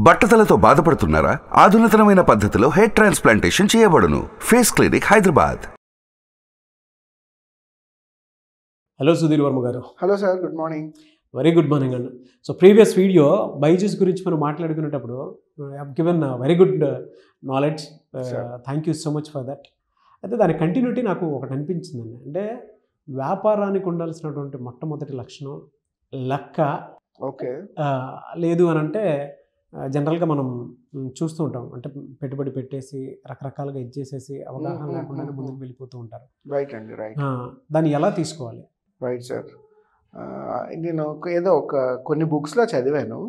బట్టతలతో బాధపడుతున్నారా? ఆధునితనమైన పద్ధతిలో హెయిర్ ట్రాన్స్ప్లాంటేషన్ చేయబడును. Face clinic, Hyderabad. Hello Sudheer Varma garu. Hello sir, good morning. Very good morning అండి. సో ప్రీవియస్ వీడియో బైజూస్ గురించి మనం మాట్లాడుకునేటప్పుడు have given very good knowledge. Thank you so much for that. అయితే దాని కంటిన్యూటీ నాకు ఒకటి అనిపించిందండి. అంటే వ్యాపారానికి ఉండాల్సినటువంటి మొట్టమొదటి లక్షణం లెక్క. ఓకే. లేదు అని అంటే జనరల్గా మనం చూస్తూ ఉంటాం, అంటే పెట్టుబడి పెట్టేసి రకరకాలుగా ఇచ్చేసేసి అవగాహన లేకుండానే ముందుకు వెళ్ళిపోతూ ఉంటారు. రైట్ అండి, రైట్. దాన్ని ఎలా తీసుకోవాలి? Right sir. నేను ఏదో కొన్ని బుక్స్లో చదివాను,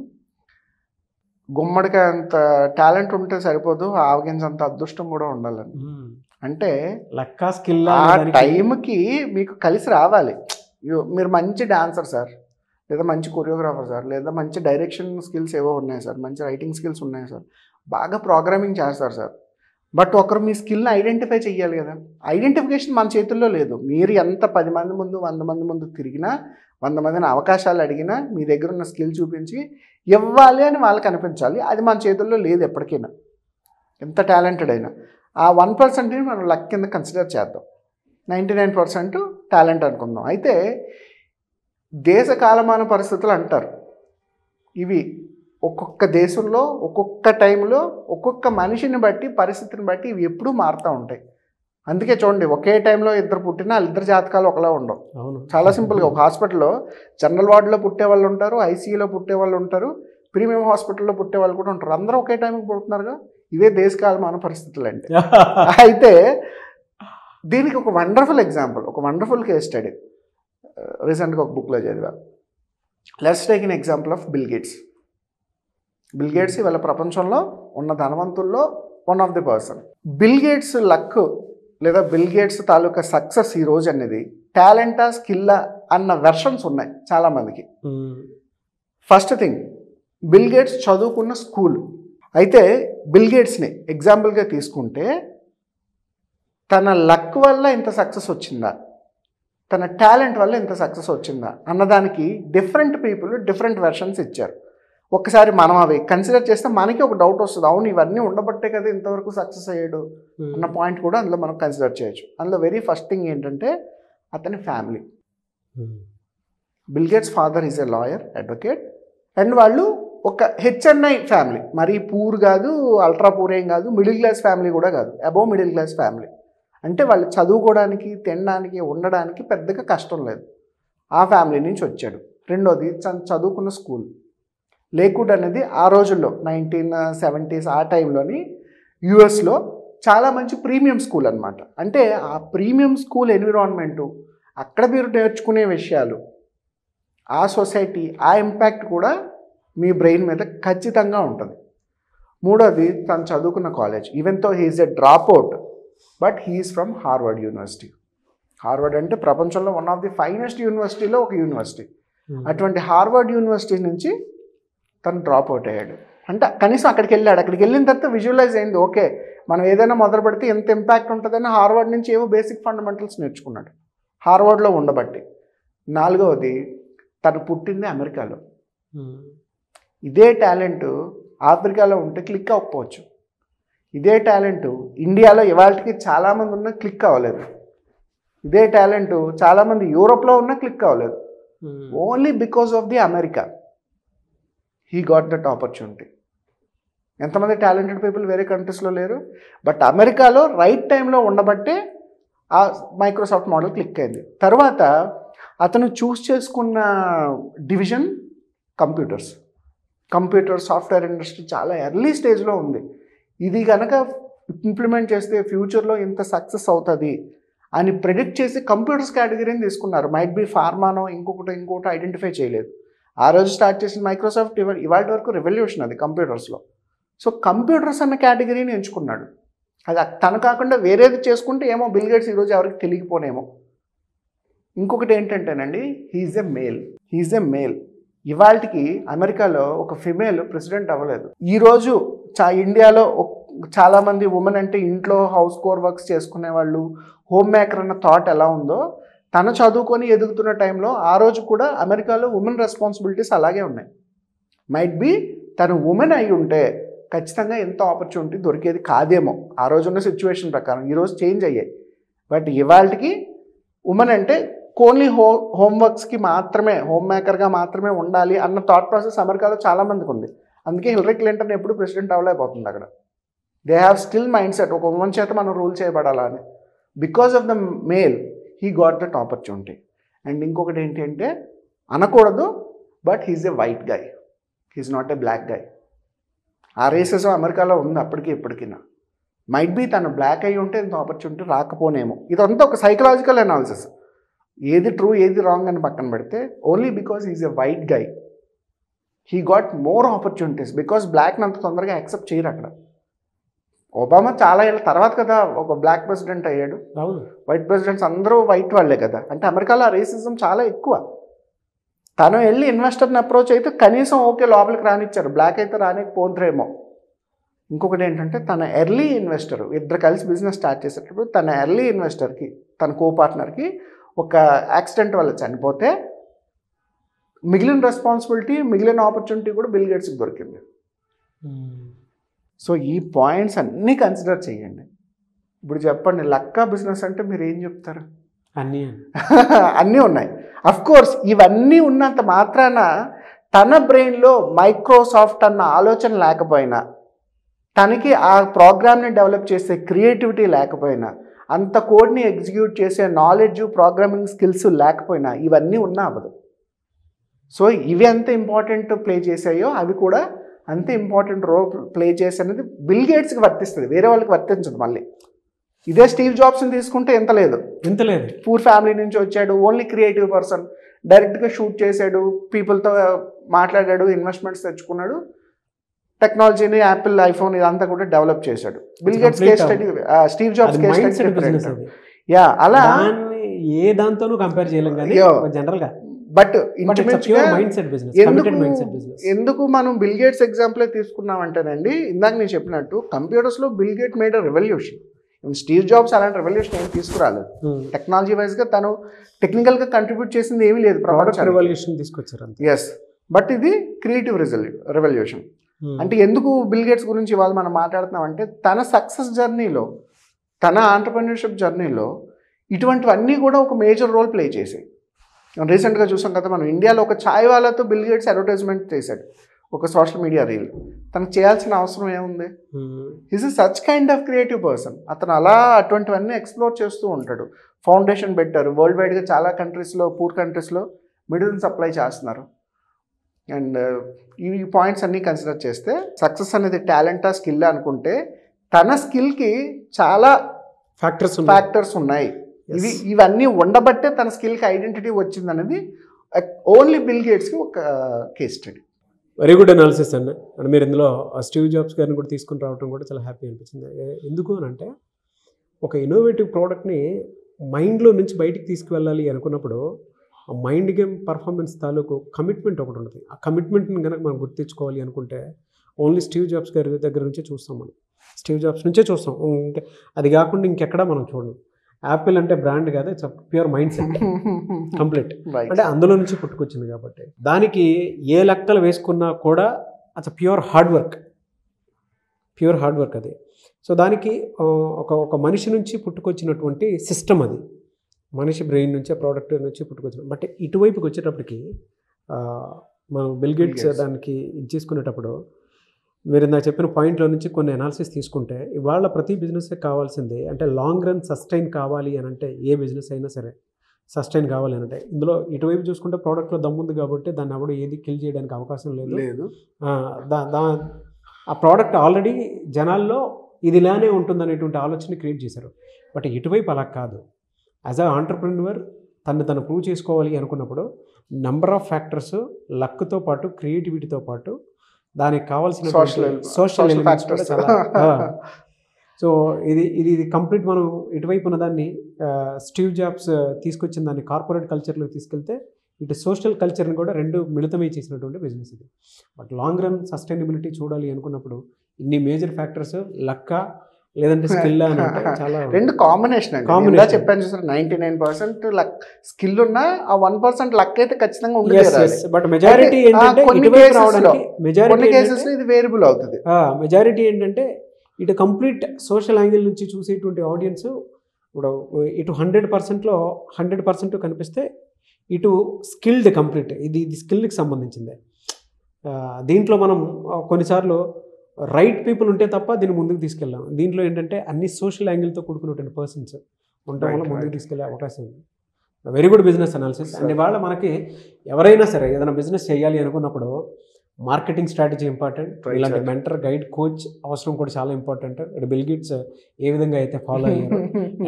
గుమ్మడికాయ అంత టాలెంట్ ఉంటే సరిపోదు, ఆవగించంత అదృష్టం కూడా ఉండాలని. అంటే లెక్క స్కిల్ ఆ టైంకి మీకు కలిసి రావాలి. మీరు మంచి డాన్సర్ సార్, లేదా మంచి కొరియోగ్రాఫర్ సార్, లేదా మంచి డైరెక్షన్ స్కిల్స్ ఏవో ఉన్నాయి సార్, మంచి రైటింగ్ స్కిల్స్ ఉన్నాయి సార్, బాగా ప్రోగ్రామింగ్ చేస్తారు సార్. బట్ ఒకరు మీ స్కిల్ని ఐడెంటిఫై చేయాలి కదా. ఐడెంటిఫికేషన్ మన చేతుల్లో లేదు. మీరు ఎంత 10 మంది ముందు 100 మంది ముందు తిరిగినా, 100 మందిని అవకాశాలు అడిగినా, మీ దగ్గర ఉన్న స్కిల్ చూపించి ఇవ్వాలి అని వాళ్ళకి అనిపించాలి. అది మన చేతుల్లో లేదు ఎప్పటికైనా, ఎంత టాలెంటెడ్ అయినా. ఆ 1%ని మనం లక్ కింద కన్సిడర్ చేద్దాం, 99% టాలెంట్ అనుకుందాం. అయితే దేశ కాలమాన పరిస్థితులు అంటారు, ఇవి ఒక్కొక్క దేశంలో ఒక్కొక్క టైంలో ఒక్కొక్క మనిషిని బట్టి పరిస్థితిని బట్టి ఇవి ఎప్పుడూ మారుతూ ఉంటాయి. అందుకే చూడండి, ఒకే టైంలో ఇద్దరు పుట్టినా వాళ్ళిద్దరు జాతకాలు ఒకలా ఉండవు. చాలా సింపుల్గా, ఒక హాస్పిటల్లో జనరల్ వార్డులో పుట్టే వాళ్ళు ఉంటారు, ఐసీయూలో పుట్టే వాళ్ళు ఉంటారు, ప్రీమియం హాస్పిటల్లో పుట్టే వాళ్ళు కూడా ఉంటారు. అందరూ ఒకే టైంకి పుడుతున్నారుగా. ఇవే దేశకాలమాన పరిస్థితులు అంటే. అయితే దీనికి ఒక వండర్ఫుల్ ఎగ్జాంపుల్, ఒక వండర్ఫుల్ కేస్ స్టడీ రీసెంట్గా ఒక బుక్లో చదివా. Let's take an example of Bill Gates. Bill Gates ఇవాళ ప్రపంచంలో ఉన్న ధనవంతుల్లో one of the person. Bill Gates luck లేదా బిల్ గేట్స్ తాలూకా సక్సెస్ ఈ రోజు అనేది టాలెంటా స్కిల్లా అన్న వెర్షన్స్ ఉన్నాయి చాలామందికి. ఫస్ట్ థింగ్, బిల్ గేట్స్ చదువుకున్న స్కూల్. అయితే బిల్ గేట్స్ని ఎగ్జాంపుల్గా తీసుకుంటే తన లక్ వల్ల ఇంత సక్సెస్ వచ్చిందా, తన టాలెంట్ వల్ల ఇంత సక్సెస్ వచ్చిందా అన్నదానికి డిఫరెంట్ పీపుల్ డిఫరెంట్ వెర్షన్స్ ఇచ్చారు. ఒక్కసారి మనం అవి కన్సిడర్ చేస్తే మనకి ఒక డౌట్ వస్తుంది, అవును ఇవన్నీ ఉండబట్టే కదా ఇంతవరకు సక్సెస్ అయ్యాడు అన్న పాయింట్ కూడా అందులో మనం కన్సిడర్ చేయొచ్చు. అందులో వెరీ ఫస్ట్ థింగ్ ఏంటంటే అతని family. Bill gates father is a lawyer, advocate, and వాళ్ళు ఒక హెచ్ఎన్ఐ ఫ్యామిలీ. మరీ పూర్ కాదు, అల్ట్రా పూర్ ఏం కాదు, మిడిల్ క్లాస్ ఫ్యామిలీ కూడా కాదు, అబోవ్ మిడిల్ క్లాస్ ఫ్యామిలీ. అంటే వాళ్ళు చదువుకోవడానికి, తినడానికి, ఉండడానికి పెద్దగా కష్టం లేదు. ఆ ఫ్యామిలీ నుంచి వచ్చాడు. రెండోది చదువుకున్న స్కూల్. లేకుడ్ అనేది ఆ రోజుల్లో 1970s ఆ టైంలోని యుఎస్లో చాలా మంచి ప్రీమియం స్కూల్ అనమాట. అంటే ఆ ప్రీమియం స్కూల్ ఎన్విరాన్మెంటు, అక్కడ మీరు నేర్చుకునే విషయాలు, ఆ సొసైటీ, ఆ ఇంపాక్ట్ కూడా మీ బ్రెయిన్ మీద ఖచ్చితంగా ఉంటుంది. మూడోది తను చదువుకున్న college. Even though he's a drop out, but he's from Harvard university. Harvard అంటే ప్రపంచంలో వన్ ఆఫ్ ది ఫైనెస్ట్ యూనివర్సిటీలో ఒక యూనివర్సిటీ. అటువంటి హార్వర్డ్ యూనివర్సిటీ నుంచి తను డ్రాప్ అవుట్ అయ్యాడు. అంటే కనీసం అక్కడికి వెళ్ళాడు. అక్కడికి వెళ్ళిన తర్వాత విజువలైజ్ అయింది, ఓకే మనం ఏదైనా మొదలు పెడితే ఎంత ఇంపాక్ట్ ఉంటుందని హార్వర్డ్ నుంచి ఏవో బేసిక్ ఫండమెంటల్స్ నేర్చుకున్నాడు హార్వర్డ్లో ఉండబట్టి. నాలుగవది తను పుట్టింది అమెరికాలో. ఇదే టాలెంట్ ఆఫ్రికాలో ఉంటే క్లిక్ అవ్వకపోవచ్చు. ఇదే టాలెంట్ ఇండియాలో ఇవాళకి చాలామంది ఉన్నా క్లిక్ అవ్వలేదు. ఇదే టాలెంట్ చాలామంది యూరోప్లో ఉన్నా క్లిక్ అవ్వలేదు. Only because of the America he got that opportunity. ఎంతమంది టాలెంటెడ్ పీపుల్ వేరే కంట్రీస్లో లేరు, బట్ అమెరికాలో రైట్ టైంలో ఉండబట్టే ఆ మైక్రోసాఫ్ట్ మోడల్ క్లిక్ అయింది. తర్వాత అతను చూస్ చేసుకున్న డివిజన్ కంప్యూటర్ సాఫ్ట్వేర్ ఇండస్ట్రీ చాలా ఎర్లీ స్టేజ్లో ఉంది. ఇది కనుక ఇంప్లిమెంట్ చేస్తే ఫ్యూచర్లో ఇంత సక్సెస్ అవుతుంది అని ప్రెడిక్ట్ చేసి కంప్యూటర్స్ కేటగిరీని తీసుకున్నారు. మైట్ బి ఫార్మానో ఇంకోటి ఐడెంటిఫై చేయలేదు. ఆ రోజు స్టార్ట్ చేసిన మైక్రోసాఫ్ట్ ఇవాళ వరకు రెవల్యూషన్ అది కంప్యూటర్స్లో. సో కంప్యూటర్స్ అన్న కేటగిరీని ఎంచుకున్నాడు. అది తను కాకుండా వేరేది చేసుకుంటే ఏమో బిల్ గేట్స్ ఈరోజు ఎవరికి తెలియకపోనేమో. ఇంకొకటి ఏంటంటేనండి, హీఈస్ ఎ మేల్. ఇవాళకి అమెరికాలో ఒక ఫిమేల్ ప్రెసిడెంట్ అవ్వలేదు. ఈరోజు ఇండియాలో చాలామంది ఉమెన్ అంటే ఇంట్లో హౌస్ కోర్ వర్క్స్ చేసుకునే వాళ్ళు, హోమ్ మేకర్ అన్న థాట్ ఎలా ఉందో, తను చదువుకొని ఎదుగుతున్న టైంలో ఆ రోజు కూడా అమెరికాలో ఉమెన్ రెస్పాన్సిబిలిటీస్ అలాగే ఉన్నాయి. మైట్ బి తను ఉమెన్ అయి ఉంటే ఖచ్చితంగా ఎంత ఆపర్చునిటీ దొరికేది కాదేమో ఆ రోజున్న సిచ్యువేషన్ ప్రకారం. ఈరోజు చేంజ్ అయ్యాయి. బట్ ఇవాళకి ఉమెన్ అంటే ఓన్లీ హోంవర్క్స్కి మాత్రమే, హోమ్ మేకర్గా మాత్రమే ఉండాలి అన్న థాట్ ప్రాసెస్ అమెరికాలో చాలామందికి ఉంది. అందుకే హిలరీ క్లింటన్ ఎప్పుడు ప్రెసిడెంట్ అవ్వలేకపోతుంది అక్కడ. They have still mind set ఒక ఉమెన్ చేత మనం రూల్ చేయబడాలా అని. Because of the male he got that opportunity. And ఇంకొకటి ఏంటి అంటే అనకూడదు, but he's a white guy, he's not a black guy. ఆ రేసెస్ అమెరికాలో ఉంది అప్పటికి ఇప్పటికినా. మైట్ బీ తను బ్లాక్ అయి ఉంటే ఇంత ఆపర్చునిటీ రాకపోనేమో. ఇదంతా ఒక సైకలాజికల్ అనాలిసిస్. ఏది ట్రూ ఏది రాంగ్ అని పక్కన పెడితే only because is a white guy he got more opportunities. Because బ్లాక్ని అంత తొందరగా యాక్సెప్ట్ చేయరు అక్కడ. ఒబామా చాలా ఏళ్ళ తర్వాత కదా ఒక బ్లాక్ ప్రెసిడెంట్ అయ్యాడు. వైట్ ప్రెసిడెంట్స్ అందరూ వైట్ వాళ్ళే కదా. అంటే అమెరికాలో ఆ రేసిజం చాలా ఎక్కువ. తను వెళ్ళి ఇన్వెస్టర్ని అప్రోచ్ అయితే కనీసం ఓకే లోపలికి రానిచ్చారు, బ్లాక్ అయితే రానికపోతుందేమో. ఇంకొకటి ఏంటంటే తన ఎర్లీ ఇన్వెస్టర్, ఇద్దరు కలిసి బిజినెస్ స్టార్ట్ చేసేటప్పుడు తన ఎర్లీ ఇన్వెస్టర్కి, తన కో పార్ట్నర్కి ఒక యాక్సిడెంట్ వల్ల చనిపోతే మిగిలిన రెస్పాన్సిబిలిటీ, మిగిలిన ఆపర్చునిటీ కూడా బిల్ గేట్స్కి దొరికింది. సో ఈ పాయింట్స్ అన్నీ కన్సిడర్ చేయండి. ఇప్పుడు చెప్పండి, లక్కా బిజినెస్ అంటే మీరు ఏం చెప్తారు? అన్నీ ఉన్నాయి. అఫ్ కోర్స్ ఇవన్నీ ఉన్నంత మాత్రాన తన బ్రెయిన్లో మైక్రోసాఫ్ట్ అన్న ఆలోచన లేకపోయినా, తనకి ఆ ప్రోగ్రామ్ని డెవలప్ చేసే క్రియేటివిటీ లేకపోయినా, అంత కోడ్ని ఎగ్జిక్యూట్ చేసే నాలెడ్జ్, ప్రోగ్రామింగ్ స్కిల్స్ లేకపోయినా ఇవన్నీ ఉన్నా అవ్వదు. సో ఇవి ఎంత ఇంపార్టెంట్ ప్లే చేసాయో అవి కూడా అంతే ఇంపార్టెంట్ రోల్ ప్లే చేసి అనేది బిల్ గేట్స్కి వర్తిస్తుంది, వేరే వాళ్ళకి వర్తించదు. మళ్ళీ ఇదే స్టీవ్ జాబ్స్ని తీసుకుంటే ఎంత లేదు, పూర్ ఫ్యామిలీ నుంచి వచ్చాడు, ఓన్లీ క్రియేటివ్ పర్సన్, డైరెక్ట్గా షూట్ చేశాడు, పీపుల్తో మాట్లాడాడు, ఇన్వెస్ట్మెంట్స్ తెచ్చుకున్నాడు, టెక్నాలజీని యాపిల్, ఐఫోన్ ఇదంతా కూడా డెవలప్ చేశాడు. Bill gates case study, Steve jobs case study. Yeah, అలా ఏ దాంతోనూ కంపేర్ చేయలేం కానీ జనరల్గా. బట్ ఎందుకు మనం బిల్ గేట్స్ ఎగ్జాంపులే తీసుకున్నామంటేనండి, ఇందాక నేను చెప్పినట్టు కంప్యూటర్స్లో Bill Gate made a revolution. Steve Jobs అలాంటి రెవల్యూషన్ ఏం తీసుకురాలేదు. టెక్నాలజీ వైజ్గా తను టెక్నికల్గా కంట్రిబ్యూట్ చేసింది ఏమీ లేదు, రెవల్యూషన్ తీసుకొచ్చారు. ఎస్, బట్ ఇది క్రియేటివ్ రెవల్యూషన్. అంటే ఎందుకు బిల్ గేట్స్ గురించి ఇవాళ మనం మాట్లాడుతున్నాం అంటే తన సక్సెస్ జర్నీలో, తన ఆంటర్‌ప్రెన్యూర్‌షిప్ జర్నీలో ఇటువంటివన్నీ కూడా ఒక మేజర్ రోల్ ప్లే చేసాయి. రీసెంట్గా చూసాం కదా మనం, ఇండియాలో ఒక ఛాయ్ వాళ్ళతో బిల్ గేట్స్ అడ్వర్టైజ్మెంట్ చేశాడు, ఒక సోషల్ మీడియా రీల్. తనకు చేయాల్సిన అవసరం ఏముంది? Is a such kind of creative person. అతను అలా అటువంటివన్నీ ఎక్స్ప్లోర్ చేస్తూ ఉంటాడు. ఫౌండేషన్ పెట్టారు, వరల్డ్ వైడ్గా చాలా కంట్రీస్లో, పూర్ కంట్రీస్లో మెడిసిన్ సప్లై చేస్తున్నారు. అండ్ ఈ పాయింట్స్ అన్నీ కన్సిడర్ చేస్తే సక్సెస్ అనేది టాలెంటా, స్కిల్ అనుకుంటే తన స్కిల్కి చాలా ఫ్యాక్టర్స్ ఉన్నాయి. ఇవన్నీ ఉండబట్టే తన స్కిల్కి ఐడెంటిటీ వచ్చింది అనేది ఓన్లీ బిల్ గేట్స్కి ఒక case study. Very good analysis అండి. అండ్ మీరు ఇందులో స్టీవ్ జాబ్స్ గారిని కూడా తీసుకుని రావడం కూడా చాలా హ్యాపీ అనిపించింది. ఎందుకు అని అంటే ఒక ఇన్నోవేటివ్ ప్రోడక్ట్ని మైండ్లో నుంచి బయటికి తీసుకువెళ్ళాలి అనుకున్నప్పుడు ఆ మైండ్ గేమ్ పర్ఫార్మెన్స్ తాలూకు కమిట్మెంట్ ఒకటి ఉంటుంది. ఆ కమిట్మెంట్ని కనుక మనం గుర్తించుకోవాలి అనుకుంటే ఓన్లీ స్టీవ్ జాబ్స్ గారి దగ్గర నుంచే చూస్తాం. మనం స్టీవ్ జాబ్స్ నుంచే చూస్తాం. ఇంకా అది కాకుండా ఇంకెక్కడా మనం చూడం. యాపిల్ అంటే బ్రాండ్ కాదు, it's pure mind set complete. అంటే అందులో నుంచి పుట్టుకొచ్చింది కాబట్టి దానికి ఏ లెక్కలు వేసుకున్నా కూడా అట్స్ ప్యూర్ హార్డ్ వర్క్ అది. సో దానికి ఒక మనిషి నుంచి పుట్టుకొచ్చినటువంటి సిస్టమ్ అది, మనిషి బ్రెయిన్ నుంచి, ప్రోడక్ట్ నుంచి పుట్టుకొచ్చిన. బట్ ఇటువైపుకి వచ్చేటప్పటికి మనం బిల్ గేట్స్ దానికి ఇది చేసుకునేటప్పుడు మీరు నాకు చెప్పిన పాయింట్లో నుంచి కొన్ని అనాలిసిస్ తీసుకుంటే ఇవాళ ప్రతి బిజినెస్ కావాల్సిందే. అంటే లాంగ్ రన్ సస్టైన్ కావాలి అని అంటే ఏ బిజినెస్ అయినా సరే సస్టైన్ కావాలి అని అంటే ఇందులో ఇటువైపు చూసుకుంటే ప్రోడక్ట్లో దమ్ముంది కాబట్టి దాన్ని ఎవడు ఏది కిల్ చేయడానికి అవకాశం లేదు. ఆ ప్రోడక్ట్ ఆల్రెడీ జనాల్లో ఇది ఇలానే ఉంటుందనేటువంటి ఆలోచన క్రియేట్ చేశారు. బట్ ఇటువైపు అలా కాదు. యాజ్ అ ఆంటర్‌ప్రెన్యూర్ తను ప్రూవ్ చేసుకోవాలి అనుకున్నప్పుడు నెంబర్ ఆఫ్ ఫ్యాక్టర్స్, లక్తో పాటు క్రియేటివిటీతో పాటు దానికి కావాల్సిన సోషల్ ఎలిమెంట్స్ కూడా చాలా. సో ఇది కంప్లీట్ మనం ఇటువైపు ఉన్న దాన్ని స్టీవ్ జాబ్స్ తీసుకొచ్చిన దాన్ని కార్పొరేట్ కల్చర్లోకి తీసుకెళ్తే ఇటు సోషల్ కల్చర్ని కూడా రెండు మిళితమై చేసినటువంటి బిజినెస్ ఇది. బట్ లాంగ్ రన్ సస్టైనబిలిటీ చూడాలి అనుకున్నప్పుడు ఇన్ని మేజర్ ఫ్యాక్టర్స్, లక్క లేదంటే స్కిల్ అని అంటే చాలా రెండు కాంబినేషన్ అండి. ఇలా చెప్పాను చూసారు, 99% లక్ స్కిల్ ఉన్నా ఆ 1% లక్ అయితే ఖచ్చితంగా ఉండదు. బట్ మెజారిటీ ఏంటంటే కొన్ని కేసెస్ ఇది వేరియబుల్ అవుతుంది. మెజారిటీ ఏంటంటే ఇటు కంప్లీట్ సోషల్ యాంగిల్ నుంచి చూసేటువంటి ఆడియన్స్ ఇప్పుడు ఇటు 100%లో 100% కనిపిస్తే ఇటు స్కిల్డ్ కంప్లీట్ ఇది స్కిల్కి సంబంధించిందే. దీంట్లో మనం కొన్నిసార్లు రైట్ పీపుల్ ఉంటే తప్ప దీన్ని ముందుకు తీసుకెళ్ళాం. దీంట్లో ఏంటంటే అన్ని సోషల్ యాంగిల్తో కూడుకున్నటువంటి పర్సన్స్ ఉండటం వల్ల ముందుకు తీసుకెళ్లే అవకాశం ఉంది. Very good business analysis. And ఇవాళ మనకి ఎవరైనా సరే ఏదైనా బిజినెస్ చేయాలి అనుకున్నప్పుడు మార్కెటింగ్ స్ట్రాటజీ ఇంపార్టెంట్, ఇలాంటి మెంటర్ గైడ్ కోచ్ అవసరం కూడా చాలా ఇంపార్టెంట్. ఇక్కడ బిల్ గేట్స్ ఏ విధంగా అయితే ఫాలో అయ్యారు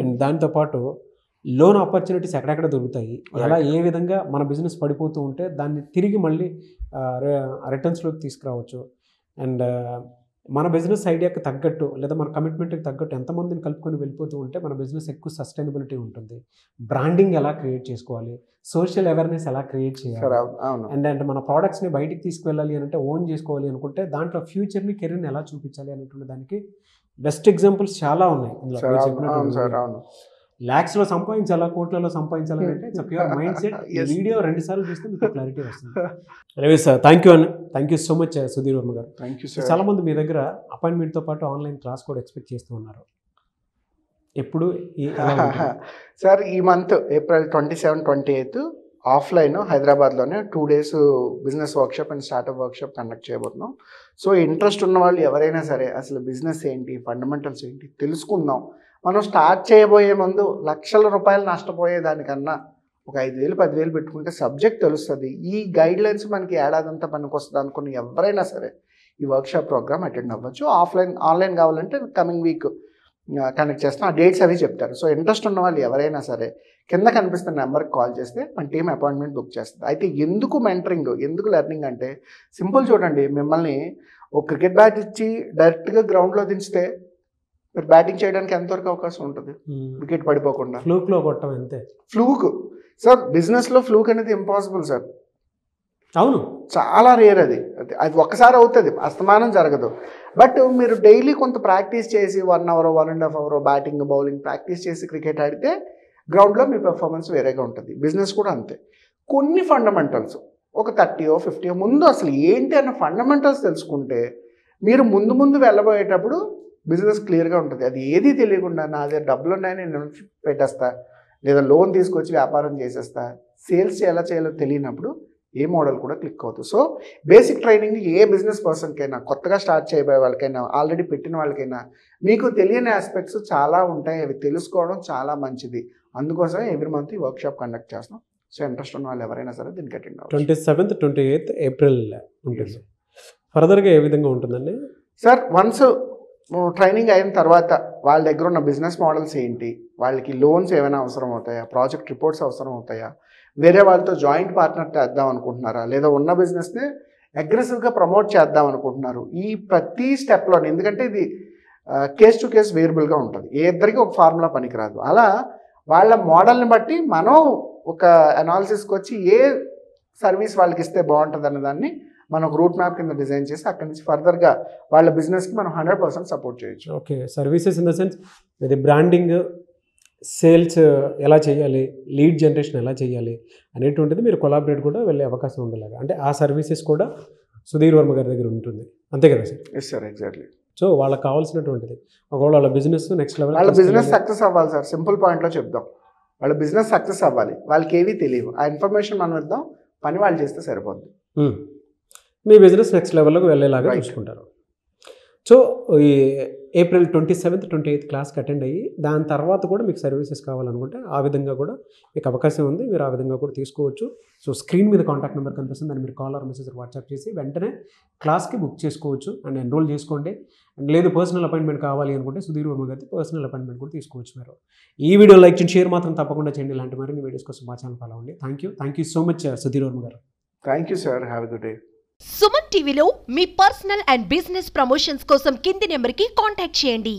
అండ్ దాంతోపాటు లోన్ ఆపర్చునిటీస్ ఎక్కడెక్కడ దొరుకుతాయి, ఎలా ఏ విధంగా మన బిజినెస్ పడిపోతూ ఉంటే దాన్ని తిరిగి మళ్ళీ రిటర్న్స్లోకి తీసుకురావచ్చు. అండ్ మన బిజినెస్ ఐడియాకి తగ్గట్టు లేదా మన కమిట్మెంట్కి తగ్గట్టు ఎంతమందిని కలుపుకొని వెళ్ళిపోతూ ఉంటే మన బిజినెస్ ఎక్కువ సస్టైనబిలిటీ ఉంటుంది. బ్రాండింగ్ ఎలా క్రియేట్ చేసుకోవాలి, సోషల్ అవేర్నెస్ ఎలా క్రియేట్ చేయాలి, అండ్ మన ప్రోడక్ట్స్ని బయటికి తీసుకువెళ్ళాలి అని అంటే ఓన్ చేసుకోవాలి అనుకుంటే దాంట్లో ఫ్యూచర్ని కెరీర్ని ఎలా చూపించాలి అనేటువంటి దానికి బెస్ట్ ఎగ్జాంపుల్స్ చాలా ఉన్నాయి. ల్యాక్స్లో సంపాదించాలా, కోట్లలో సంపాదించాలని అంటే it's pure mind set. Video 2 సార్లు చూస్తే మీకు క్లారిటీ వస్తుంది. రమేష్ సార్, థ్యాంక్ యూ అన్న, thank you so much Sudheer Varma garu. Thank you sir. చాలా మంది మీ దగ్గర అపాయింట్మెంట్తో పాటు ఆన్లైన్ క్లాస్ కూడా ఎక్స్పెక్ట్ చేస్తూ ఉన్నారు. ఎప్పుడు సార్ ఈ మంత్ April 27, 28 ఆఫ్లైన్ హైదరాబాద్లోనే 2 days business workshop and startup workshop conduct చేయబోతున్నాం. సో ఇంట్రెస్ట్ ఉన్న వాళ్ళు ఎవరైనా సరే అసలు బిజినెస్ ఏంటి, ఫండమెంటల్స్ ఏంటి తెలుసుకుందాం. మనం స్టార్ట్ చేయబోయే ముందు లక్షల రూపాయలు నష్టపోయేదానికన్నా ఒక 5,000 10,000 పెట్టుకుంటే సబ్జెక్ట్ తెలుస్తుంది. ఈ గైడ్లైన్స్ మనకి ఏడాదంతా పనికి వస్తుంది అనుకుని ఎవరైనా సరే ఈ వర్క్షాప్ ప్రోగ్రామ్ అటెండ్ అవ్వచ్చు. ఆన్లైన్ కావాలంటే కమింగ్ వీక్ కనెక్ట్ చేస్తాం, ఆ డేట్స్ అవి చెప్తారు. సో ఇంట్రెస్ట్ ఉన్న వాళ్ళు ఎవరైనా సరే కింద కనిపిస్తున్న నెంబర్కి కాల్ చేస్తే మన టీం అపాయింట్మెంట్ బుక్ చేస్తుంది. అయితే ఎందుకు మెంటరింగ్, ఎందుకు లెర్నింగ్ అంటే సింపుల్ చూడండి, మిమ్మల్ని ఒక క్రికెట్ బ్యాట్ ఇచ్చి డైరెక్ట్గా గ్రౌండ్లో దించితే మీరు బ్యాటింగ్ చేయడానికి ఎంతవరకు అవకాశం ఉంటుంది, వికెట్ పడిపోకుండా. ఫ్లూక్లో కొట్టడం అంతే. ఫ్లూక్ సార్, బిజినెస్లో ఫ్లూక్ అనేది ఇంపాసిబుల్ సార్. అవును, చాలా రేర్ అది ఒక్కసారి అవుతుంది, అస్తమానం జరగదు. బట్ మీరు డైలీ కొంత ప్రాక్టీస్ చేసి 1 hour 1.5 hour batting bowling practice చేసి క్రికెట్ ఆడితే గ్రౌండ్లో మీ పెర్ఫార్మెన్స్ వేరేగా ఉంటుంది. బిజినెస్ కూడా అంతే. కొన్ని ఫండమెంటల్స్ ఒక 30 or 50 ముందు అసలు ఏంటి అన్న ఫండమెంటల్స్ తెలుసుకుంటే మీరు ముందు వెళ్ళబోయేటప్పుడు బిజినెస్ క్లియర్గా ఉంటుంది. అది ఏది తెలియకుండా నా దగ్గర డబ్బులు ఉన్నాయని నేను పెట్టేస్తా, లేదా లోన్ తీసుకొచ్చి వ్యాపారం చేసేస్తా, సేల్స్ ఎలా చేయాలో తెలియనప్పుడు ఏ మోడల్ కూడా క్లిక్ అవుతుంది. సో బేసిక్ ట్రైనింగ్ ఏ బిజినెస్ పర్సన్కైనా, కొత్తగా స్టార్ట్ చేయబోయే వాళ్ళకైనా, ఆల్రెడీ పెట్టిన వాళ్ళకైనా మీకు తెలియని ఆస్పెక్ట్స్ చాలా ఉంటాయి, అవి తెలుసుకోవడం చాలా మంచిది. అందుకోసమే ఎవ్రీ మంత్ ఈ వర్క్షాప్ కండక్ట్ చేస్తాం. సో ఇంట్రెస్ట్ ఉన్న వాళ్ళు ఎవరైనా సరే దీనికి అటెండ్ అవ్వాలి. 27th 28th April ఉంటుంది. ఫర్దర్గా ఏ విధంగా ఉంటుందండి సార్? వన్స్ ట్రైనింగ్ అయిన తర్వాత వాళ్ళ దగ్గర ఉన్న బిజినెస్ మోడల్స్ ఏంటి, వాళ్ళకి లోన్స్ ఏమైనా అవసరం అవుతాయా, ప్రాజెక్ట్ రిపోర్ట్స్ అవసరం అవుతాయా, వేరే వాళ్ళతో జాయింట్ పార్ట్నర్ చేద్దాం అనుకుంటున్నారా, లేదా ఉన్న బిజినెస్ని అగ్రెసివ్గా ప్రమోట్ చేద్దాం అనుకుంటున్నారు, ఈ ప్రతి స్టెప్లో, ఎందుకంటే ఇది కేస్ టు కేస్ వేరియబుల్గా ఉంటుంది, ఏ ఇద్దరికి ఒక ఫార్ములా పనికిరాదు. అలా వాళ్ళ మోడల్ని బట్టి మనం ఒక అనాలిసిస్కి వచ్చి ఏ సర్వీస్ వాళ్ళకి ఇస్తే బాగుంటుంది అన్న దాన్ని మనం ఒక రూట్ మ్యాప్ కింద డిజైన్ చేసి అక్కడి నుంచి ఫర్దర్గా వాళ్ళ బిజినెస్కి మనం 100% సపోర్ట్ చేయొచ్చు. Okay, services in the sense ఇది బ్రాండింగ్, సేల్స్ ఎలా చేయాలి, లీడ్ జనరేషన్ ఎలా చేయాలి అనేటువంటిది మీరు కొలాబరేట్ కూడా వెళ్ళే అవకాశం ఉండేలాగా, అంటే ఆ సర్వీసెస్ కూడా సుధీర్ వర్మ గారి దగ్గర ఉంటుంది, అంతే కదా sir? Yes sir, exactly. So వాళ్ళకి కావాల్సినటువంటిది ఒకవేళ వాళ్ళ బిజినెస్ నెక్స్ట్ లెవెల్, వాళ్ళ బిజినెస్ సక్సెస్ అవ్వాలి సార్. సింపుల్ పాయింట్లో చెప్దాం, వాళ్ళ బిజినెస్ సక్సెస్ అవ్వాలి, వాళ్ళకి ఏవీ తెలియవు, ఆ ఇన్ఫర్మేషన్ మనం ఇద్దాం, పని వాళ్ళు చేస్తే సరిపోద్ది. మీ బిజినెస్ నెక్స్ట్ లెవెల్లోకి వెళ్ళేలాగా చూసుకుంటారు. సో ఈ April 27th 28th క్లాస్కి అటెండ్ అయ్యి దాని తర్వాత కూడా మీకు సర్వీసెస్ కావాలనుకుంటే ఆ విధంగా కూడా మీకు అవకాశం ఉంది, మీరు ఆ విధంగా కూడా తీసుకోవచ్చు. సో స్క్రీన్ మీద కాంటాక్ట్ నెంబర్ కనిపిస్తుంది, దాన్ని మీరు కాల్ ఆర్ మెసేజ్ వాట్సాప్ చేసి వెంటనే క్లాస్కి బుక్ చేసుకోవచ్చు అండ్ ఎన్రోల్ చేసుకోండి. అండ్ లేదు పర్సనల్ అపాయింట్మెంట్ కావాలి అనుకుంటే సుధీర్ వర్మ గారికి పర్సనల్ అపాయింట్మెంట్ కూడా తీసుకోవచ్చు. మీరు ఈ వీడియో లైక్ చేయండి, షేర్ మాత్రం తప్పకుండా చేయండి. ఇలాంటి మరిన్ని వీడియోస్ కోసం మా ఛానల్ ఫాలో అవ్వండి. Thank you so much Sudheer Varma garu. Thank you sir, have a good day. Suman టీవీలో మీ పర్సనల్ అండ్ బిజినెస్ ప్రమోషన్స్ కోసం కింది నెంబర్కి కాంటాక్ట్ చేయండి.